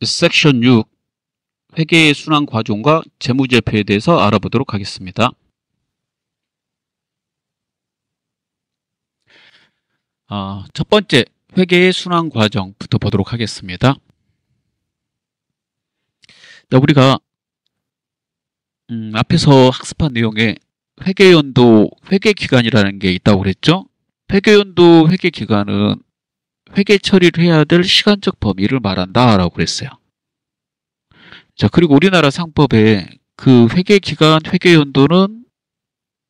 섹션 6 회계의 순환 과정과 재무제표에 대해서 알아보도록 하겠습니다. 첫 번째 회계의 순환 과정부터 보도록 하겠습니다. 우리가 앞에서 학습한 내용에 회계연도 회계기간이라는 게 있다고 그랬죠? 회계연도 회계기간은 회계 처리를 해야 될 시간적 범위를 말한다 라고 그랬어요. 자, 그리고 우리나라 상법에 그 회계기간, 회계연도는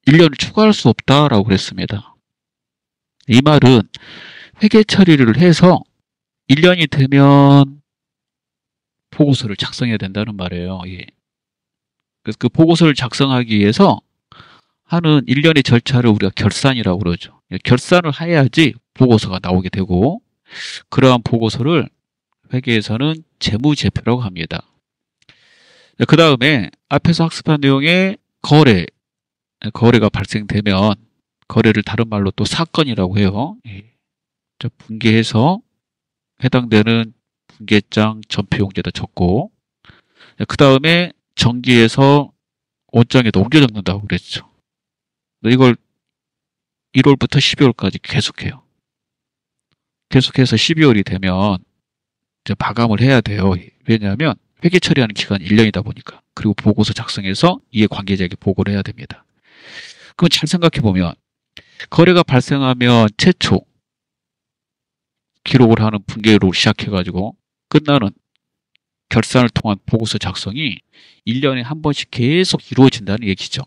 1년을 추가할 수 없다라고 그랬습니다. 이 말은 회계 처리를 해서 1년이 되면 보고서를 작성해야 된다는 말이에요. 예. 그래서 그 보고서를 작성하기 위해서 하는 1년의 절차를 우리가 결산이라고 그러죠. 결산을 해야지 보고서가 나오게 되고, 그러한 보고서를 회계에서는 재무제표라고 합니다. 그 다음에 앞에서 학습한 내용에 거래가 발생되면 거래를 다른 말로 또 사건이라고 해요. 분개해서 해당되는 분개장 전표용지에다 적고, 그 다음에 정기해서 원장에다 옮겨 적는다고 그랬죠. 이걸 1월부터 12월까지 계속해요. 계속해서 12월이 되면 이제 마감을 해야 돼요. 왜냐하면 회계 처리하는 기간이 1년이다 보니까. 그리고 보고서 작성해서 이해관계자에게 보고를 해야 됩니다. 그럼 잘 생각해보면 거래가 발생하면 최초 기록을 하는 분계로 시작해가지고 끝나는 결산을 통한 보고서 작성이 1년에 한 번씩 계속 이루어진다는 얘기죠.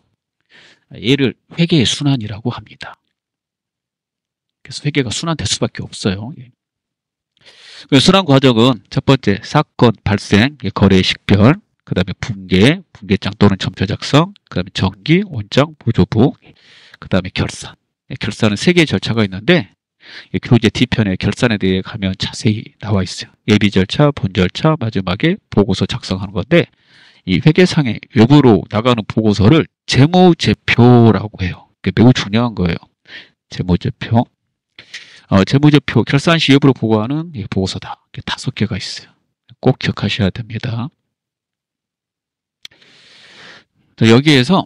얘를 회계의 순환이라고 합니다. 그래서 회계가 순환될 수밖에 없어요. 순환 과정은 첫 번째 사건 발생, 거래의 식별, 그 다음에 분계장 또는 전표 작성, 그 다음에 정기, 원장, 보조부, 그 다음에 결산. 결산은 3개의 절차가 있는데 교재 D편에 결산에 대해 가면 자세히 나와 있어요. 예비 절차, 본 절차, 마지막에 보고서 작성하는 건데, 이 회계상의 외부로 나가는 보고서를 재무제표라고 해요. 매우 중요한 거예요. 재무제표. 재무제표, 결산 시 외부로 보고하는 보고서다. 5개가 있어요. 꼭 기억하셔야 됩니다. 여기에서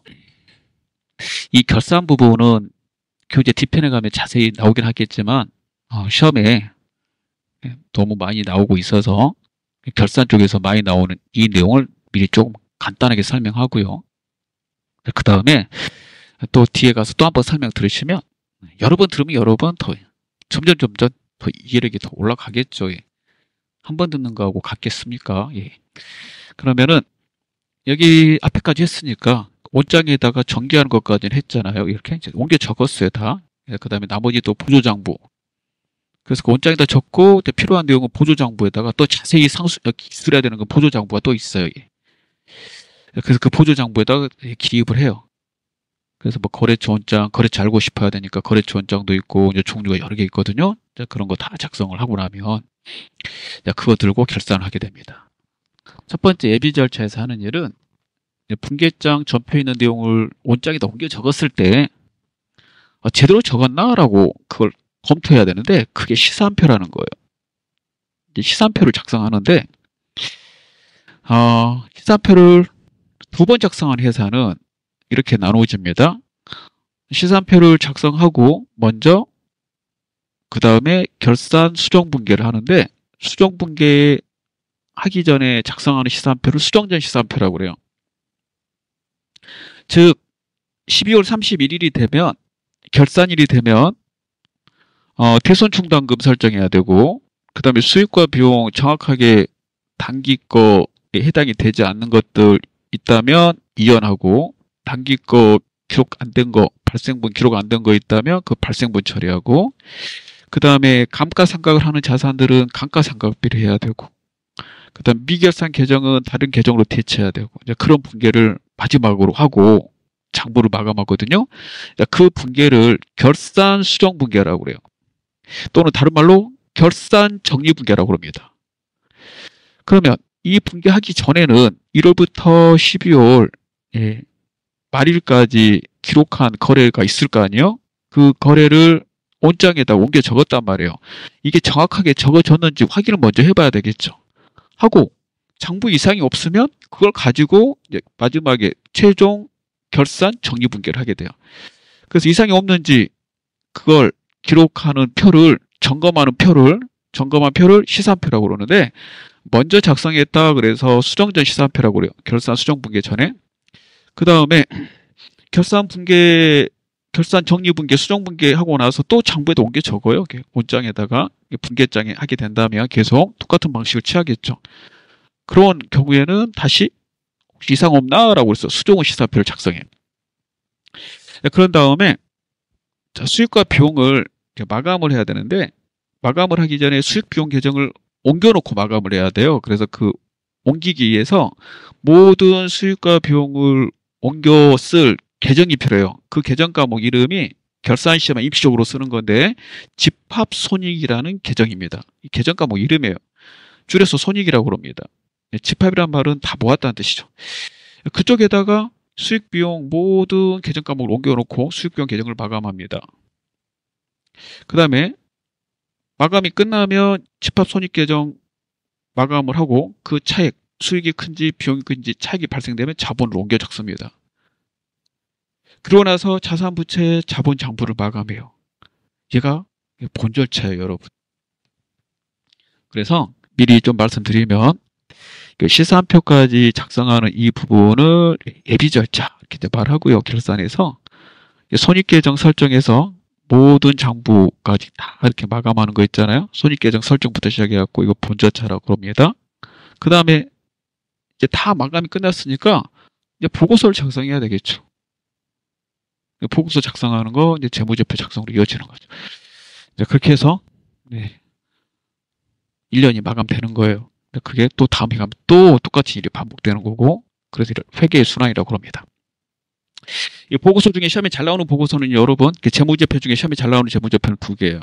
이 결산 부분은 교재 D편에 가면 자세히 나오긴 하겠지만 시험에 너무 많이 나오고 있어서 결산 쪽에서 많이 나오는 이 내용을 미리 조금 간단하게 설명하고요. 그 다음에 또 뒤에 가서 또 한번 설명 들으시면 여러 번 들으면 여러 번 더 점점 더 이해력이 더 올라가겠죠. 한 번 듣는 거하고 같겠습니까? 그러면은 여기 앞에까지 했으니까 원장에다가 전개하는 것까지는 했잖아요. 이렇게 이제 옮겨 적었어요, 다. 그 다음에 나머지 또 보조장부. 그래서 그 원장에다 적고 필요한 내용은 보조장부에다가 또 자세히 기술해야 되는 건 보조장부가 또 있어요. 그래서 그 보조장부에다가 기입을 해요. 그래서 뭐 거래처 원장, 거래처 알고 싶어야 되니까 거래처 원장도 있고 이제 종류가 여러 개 있거든요. 그런 거 다 작성을 하고 나면 그거 들고 결산을 하게 됩니다. 첫 번째 예비 절차에서 하는 일은 분계장 전표에 있는 내용을 원장에다 옮겨 적었을 때 제대로 적었나라고 그걸 검토해야 되는데 그게 시산표라는 거예요. 이제 시산표를 작성하는데 시산표를 2번 작성한 회사는 이렇게 나누어집니다. 시산표를 작성하고 먼저 그 다음에 결산 수정분계를 하는데 수정분계 하기 전에 작성하는 시산표를 수정전 시산표라고 그래요. 즉 12월 31일이 되면 결산일이 되면 퇴손충당금 설정해야 되고 그 다음에 수익과 비용 정확하게 단기 거에 해당이 되지 않는 것들 있다면 이연하고 단기 거 기록 안 된 거, 발생분 기록 안 된 거 있다면 그 발생분 처리하고 그 다음에 감가상각을 하는 자산들은 감가상각비를 해야 되고 그 다음 미결산 계정은 다른 계정으로 대체해야 되고 이제 그런 분계를 마지막으로 하고 장부를 마감하거든요. 그 분계를 결산 수정 분계라고 그래요. 또는 다른 말로 결산 정리 분계라고 합니다. 그러면 이 분계하기 전에는 1월부터 12월 말일까지 기록한 거래가 있을 거 아니에요? 그 거래를 온장에다 옮겨 적었단 말이에요. 이게 정확하게 적어졌는지 확인을 먼저 해봐야 되겠죠. 하고 장부 이상이 없으면 그걸 가지고 이제 마지막에 최종 결산 정리분계를 하게 돼요. 그래서 이상이 없는지 그걸 기록하는 표를 점검한 표를 시산표라고 그러는데, 먼저 작성했다 그래서 수정전 시산표라고 그래요. 결산 수정분계 전에. 그 다음에 결산 정리분계, 수정분계 하고 나서 또 장부에다 옮겨 적어요. 온장에다가 분계장에 하게 된다면 계속 똑같은 방식을 취하겠죠. 그런 경우에는 다시 혹시 이상 없나? 라고 해서 수정원 시사표를 작성해. 그런 다음에 수익과 비용을 마감을 해야 되는데, 마감을 하기 전에 수익 비용 계정을 옮겨놓고 마감을 해야 돼요. 그래서 그 옮기기 위해서 모든 수익과 비용을 옮겨 쓸 계정이 필요해요. 그 계정 과목 이름이 결산 시험에 입시적으로 쓰는 건데 집합손익이라는 계정입니다. 이 계정 과목 이름이에요. 줄여서 손익이라고 그럽니다. 집합이란 말은 다 모았다는 뜻이죠. 그쪽에다가 수익 비용 모든 계정 과목을 옮겨놓고 수익 비용 계정을 마감합니다. 그 다음에 마감이 끝나면 집합손익 계정 마감을 하고 그 차액, 수익이 큰지 비용이 큰지 차익이 발생되면 자본을 옮겨 적습니다. 그러고 나서 자산부채 자본 장부를 마감해요. 얘가 본 절차예요, 여러분. 그래서 미리 좀 말씀드리면 시산표까지 작성하는 이 부분을 예비 절차 이렇게 말하고요. 결산에서 손익계정 설정에서 모든 장부까지 다 이렇게 마감하는 거 있잖아요. 손익계정 설정부터 시작해갖고 이거 본 절차라고 그럽니다. 그 다음에 이제 다 마감이 끝났으니까 이제 보고서를 작성해야 되겠죠. 보고서 작성하는 거 이제 재무제표 작성으로 이어지는 거죠. 이제 그렇게 해서 1년이 마감되는 거예요. 그게 또 다음 해 가면 또 똑같이 일이 반복되는 거고, 그래서 이를 회계의 순환이라고 그럽니다. 이 보고서 중에 시험에 잘 나오는 보고서는 여러분, 재무제표 중에 시험에 잘 나오는 재무제표는 2개예요.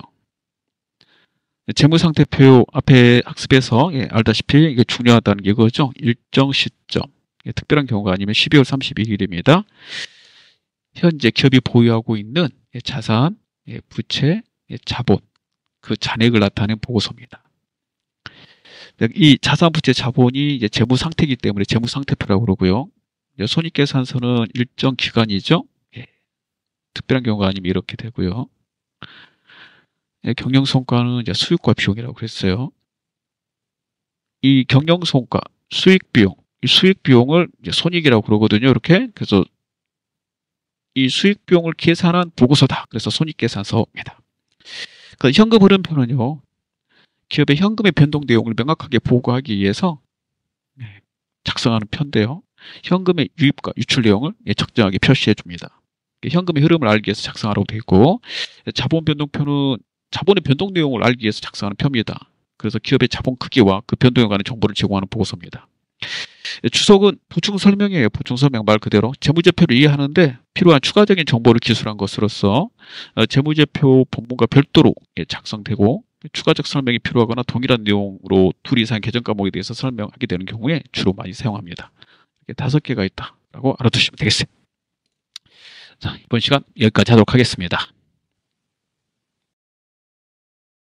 재무상태표 앞에 학습에서 알다시피 이게 중요하다는 게 이거죠. 일정 시점, 특별한 경우가 아니면 12월 31일입니다. 현재 기업이 보유하고 있는 자산, 부채, 자본, 그 잔액을 나타낸 보고서입니다. 이 자산, 부채, 자본이 이제 재무 상태이기 때문에 재무 상태표라고 그러고요. 손익계산서는 일정 기간이죠. 특별한 경우가 아니면 이렇게 되고요. 경영성과는 이제 수익과 비용이라고 그랬어요. 이 경영성과, 수익 비용, 이 수익 비용을 이제 손익이라고 그러거든요. 이렇게. 그래서 이 수익 비용을 계산한 보고서다. 그래서 손익계산서입니다. 그 현금 흐름표는요, 기업의 현금의 변동 내용을 명확하게 보고하기 위해서 작성하는 표인데요. 현금의 유입과 유출 내용을 적정하게 표시해 줍니다. 현금의 흐름을 알기 위해서 작성하라고 되어 있고, 자본 변동표는 자본의 변동 내용을 알기 위해서 작성하는 표입니다. 그래서 기업의 자본 크기와 그 변동에 관한 정보를 제공하는 보고서입니다. 주석은 보충 설명이에요. 보충 설명 말 그대로 재무제표를 이해하는데 필요한 추가적인 정보를 기술한 것으로서 재무제표 본문과 별도로 작성되고, 추가적 설명이 필요하거나 동일한 내용으로 2 이상의 계정 과목에 대해서 설명하게 되는 경우에 주로 많이 사용합니다. 이렇게 5개가 있다라고 알아두시면 되겠어요. 자, 이번 시간 여기까지 하도록 하겠습니다.